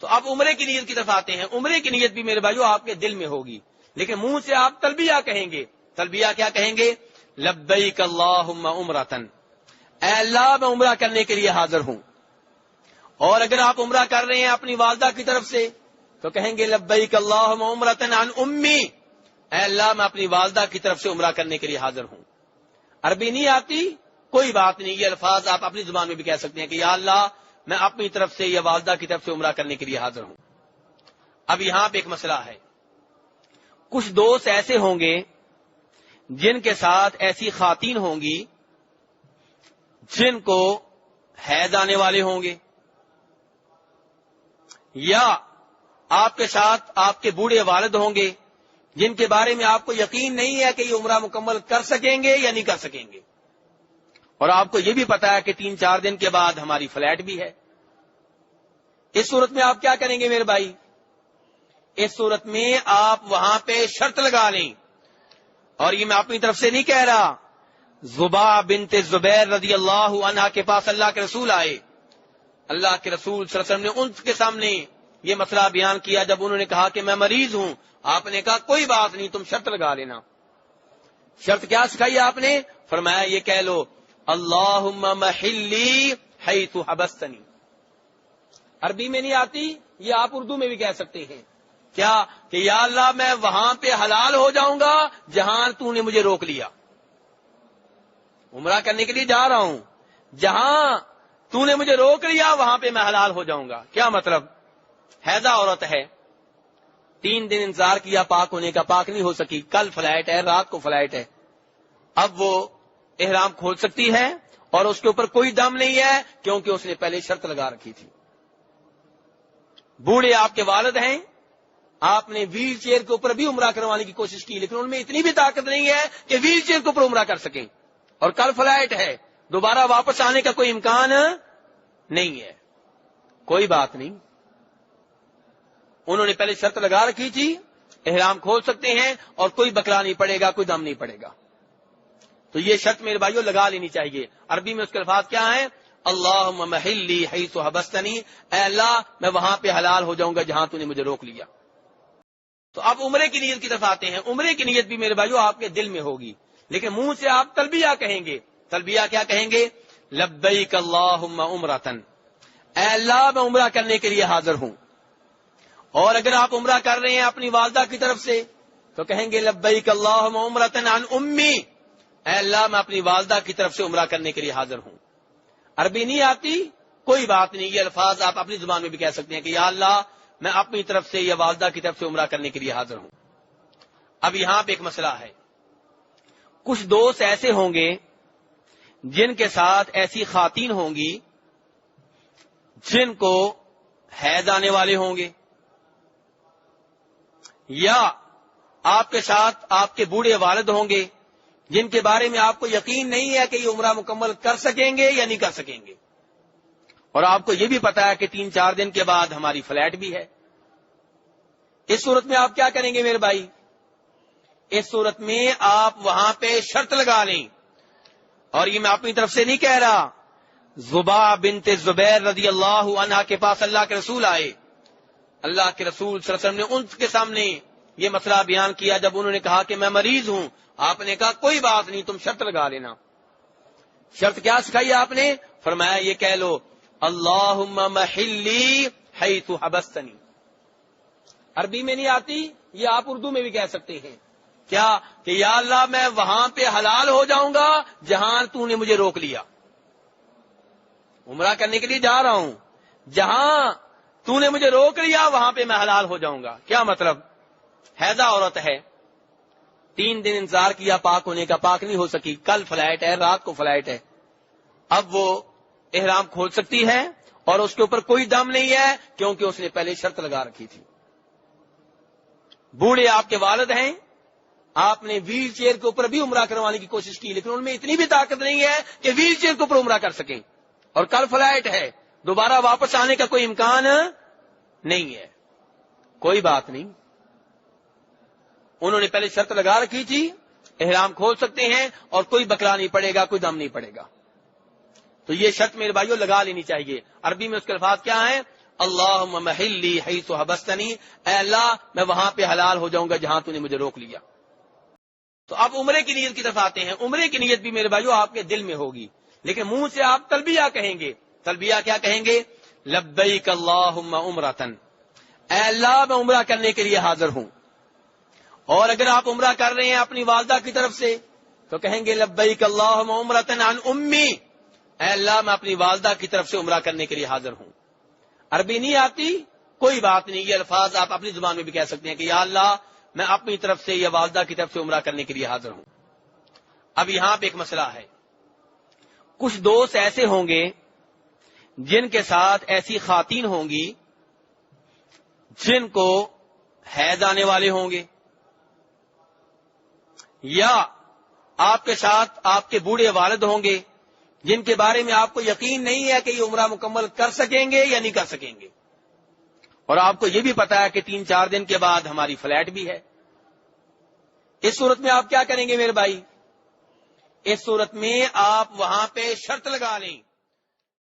تو اب عمرے کی نیت کی طرف آتے ہیں. عمرے کی نیت بھی میرے بھائیو آپ کے دل میں ہوگی، لیکن منہ سے آپ تلبیہ کہیں گے. تلبیہ کیا کہیں گے؟ لبیک اللہم عمرتن، اے اللہ میں عمرہ کرنے کے لیے حاضر ہوں. اور اگر آپ عمرہ کر رہے ہیں اپنی والدہ کی طرف سے تو کہیں گے لبیک اللہم عمرتن عن امی، اے اللہ میں اپنی والدہ کی طرف سے عمرہ کرنے کے لیے حاضر ہوں. عربی نہیں آتی کوئی بات نہیں، یہ الفاظ آپ اپنی زبان میں بھی کہہ سکتے ہیں کہ یا اللہ میں اپنی طرف سے یا والدہ کی طرف سے عمرہ کرنے کے لیے حاضر ہوں. اب یہاں پہ ایک مسئلہ ہے، کچھ دوست ایسے ہوں گے جن کے ساتھ ایسی خواتین ہوں گی جن کو حیض آنے والے ہوں گے، یا آپ کے ساتھ آپ کے بوڑھے والد ہوں گے جن کے بارے میں آپ کو یقین نہیں ہے کہ یہ عمرہ مکمل کر سکیں گے یا نہیں کر سکیں گے، اور آپ کو یہ بھی پتا ہے کہ 3-4 دن کے بعد ہماری فلائٹ بھی ہے. اس صورت میں آپ کیا کریں گے میرے بھائی؟ اس صورت میں آپ وہاں پہ شرط لگا لیں، اور یہ میں اپنی طرف سے نہیں کہہ رہا. زبا بنت زبیر رضی اللہ عنہا کے پاس اللہ کے رسول آئے، اللہ کے رسول صلی اللہ علیہ وسلم نے ان کے سامنے یہ مسئلہ بیان کیا. جب انہوں نے کہا کہ میں مریض ہوں، آپ نے کہا کوئی بات نہیں، تم شرط لگا لینا. شرط کیا سکھائی آپ نے؟ فرمایا یہ کہہ لو اللہم محلی حیث حبستنی. عربی میں نہیں آتی، یہ آپ اردو میں بھی کہہ سکتے ہیں. کیا کہ یا اللہ میں وہاں پہ حلال ہو جاؤں گا جہاں تو نے مجھے روک لیا. عمرہ کرنے کے لیے جا رہا ہوں، جہاں تو نے مجھے روک لیا وہاں پہ میں حلال ہو جاؤں گا. کیا مطلب؟ حیضہ عورت ہے، 3 دن انتظار کیا پاک ہونے کا، پاک نہیں ہو سکی، کل فلائٹ ہے، رات کو فلائٹ ہے. اب وہ احرام کھول سکتی ہے اور اس کے اوپر کوئی دم نہیں ہے کیونکہ اس نے پہلے شرط لگا رکھی تھی. بوڑھے آپ کے والد ہیں، آپ نے ویل چیئر کے اوپر بھی عمرہ کروانے کی کوشش کی، لیکن ان میں اتنی بھی طاقت نہیں ہے کہ ویل چیئر کے اوپر عمرہ کر سکیں، اور کل فلائٹ ہے، دوبارہ واپس آنے کا کوئی امکان نہیں ہے. کوئی بات نہیں، انہوں نے پہلے شرط لگا رکھی تھی، احرام کھول سکتے ہیں اور کوئی بکرا نہیں پڑے گا، کوئی دم نہیں پڑے گا. تو یہ شرط میرے بھائیوں لگا لینی چاہیے. عربی میں اس کے الفاظ کیا ہیں؟ اللہم محلی حیث حبستنی، اے اللہ میں وہاں پہ حلال ہو جاؤں گا جہاں تو نے مجھے روک لیا. تو اب عمرے کی نیت کی طرف آتے ہیں. عمرے کی نیت بھی میرے بھائیوں آپ کے دل میں ہوگی، لیکن منہ سے آپ تلبیہ کہیں گے. تلبیہ کیا کہیں گے؟ لبیک اللہم عمرتن، اے اللہ میں عمرہ کرنے کے لیے حاضر ہوں. اور اگر آپ عمرہ کر رہے ہیں اپنی والدہ کی طرف سے تو کہیں گے لبیک اللہم عمرتن عن امی، اے اللہ میں اپنی والدہ کی طرف سے عمرہ کرنے کے لیے حاضر ہوں. عربی نہیں آتی کوئی بات نہیں، یہ الفاظ آپ اپنی زبان میں بھی کہہ سکتے ہیں کہ یا اللہ میں اپنی طرف سے یا والدہ کی طرف سے عمرہ کرنے کے لیے حاضر ہوں. اب یہاں پہ ایک مسئلہ ہے، کچھ دوست ایسے ہوں گے جن کے ساتھ ایسی خواتین ہوں گی جن کو حیض آنے والے ہوں گے، یا آپ کے ساتھ آپ کے بوڑھے والد ہوں گے جن کے بارے میں آپ کو یقین نہیں ہے کہ یہ عمرہ مکمل کر سکیں گے یا نہیں کر سکیں گے، اور آپ کو یہ بھی پتا ہے کہ 3-4 دن کے بعد ہماری فلائٹ بھی ہے. اس صورت میں آپ کیا کریں گے میرے بھائی؟ اس صورت میں آپ وہاں پہ شرط لگا لیں، اور یہ میں اپنی طرف سے نہیں کہہ رہا. زبا بنت زبیر رضی اللہ عنہا کے پاس اللہ کے رسول آئے، اللہ کے رسول صلی اللہ علیہ وسلم نے ان کے سامنے یہ مسئلہ بیان کیا. جب انہوں نے کہا کہ میں مریض ہوں، آپ نے کہا کوئی بات نہیں، تم شرط لگا لینا. شرط کیا سکھائی آپ نے؟ فرمایا یہ کہہ لو اللہم محلی حیث حبستنی. عربی میں نہیں آتی، یہ آپ اردو میں بھی کہہ سکتے ہیں. کیا کہ یا اللہ میں وہاں پہ حلال ہو جاؤں گا جہاں تو نے مجھے روک لیا. عمرہ کرنے کے لیے جا رہا ہوں، جہاں تو نے مجھے روک لیا وہاں پہ میں حلال ہو جاؤں گا. کیا مطلب؟ حیضہ عورت ہے، 3 دن انتظار کیا پاک ہونے کا، پاک نہیں ہو سکی، کل فلائٹ ہے، رات کو فلائٹ ہے. اب وہ احرام کھول سکتی ہے اور اس کے اوپر کوئی دم نہیں ہے کیونکہ اس نے پہلے شرط لگا رکھی تھی. بوڑھے آپ کے والد ہیں، آپ نے ویل چیئر کے اوپر بھی عمرہ کروانے کی کوشش کی، لیکن ان میں اتنی بھی طاقت نہیں ہے کہ ویل چیئر کے اوپر عمرہ کر سکیں، اور کل فلائٹ ہے، دوبارہ واپس آنے کا کوئی امکان نہیں ہے. کوئی بات نہیں، انہوں نے پہلے شرط لگا رکھی تھی، احرام کھول سکتے ہیں اور کوئی بکرا نہیں پڑے گا، کوئی دم نہیں پڑے گا. تو یہ شرط میرے بھائیوں لگا لینی چاہیے. عربی میں اس کے الفاظ کیا ہیں؟ اللہم محلی حیث حبستنی، اے اللہ میں وہاں پہ حلال ہو جاؤں گا جہاں تو نے مجھے روک لیا۔ تو اب عمرے کی نیت کی طرف آتے ہیں۔ عمرے کی نیت بھی میرے بھائیو آپ کے دل میں ہوگی، لیکن منہ سے آپ تلبیہ کہیں گے۔ تلبیہ کیا کہیں گے؟ لبیک اللہم عمرتن، اے اللہ میں عمرہ کرنے کے لیے حاضر ہوں۔ اور اگر آپ عمرہ کر رہے ہیں اپنی والدہ کی طرف سے تو کہیں گے لبیک اللہم عمرتن عن امی، اے اللہ میں اپنی والدہ کی طرف سے عمرہ کرنے کے لیے حاضر ہوں۔ عربی نہیں آتی کوئی بات نہیں، یہ الفاظ آپ اپنی زبان میں بھی کہہ سکتے ہیں کہ یا اللہ میں اپنی طرف سے یا والدہ کی طرف سے عمرہ کرنے کے لیے حاضر ہوں۔ اب یہاں پہ ایک مسئلہ ہے، کچھ دوست ایسے ہوں گے جن کے ساتھ ایسی خواتین ہوں گی جن کو حیض آنے والے ہوں گے، یا آپ کے ساتھ آپ کے بوڑھے والد ہوں گے جن کے بارے میں آپ کو یقین نہیں ہے کہ یہ عمرہ مکمل کر سکیں گے یا نہیں کر سکیں گے، اور آپ کو یہ بھی پتا ہے کہ 3-4 دن کے بعد ہماری فلائٹ بھی ہے۔ اس صورت میں آپ کیا کریں گے میرے بھائی؟ اس صورت میں آپ وہاں پہ شرط لگا لیں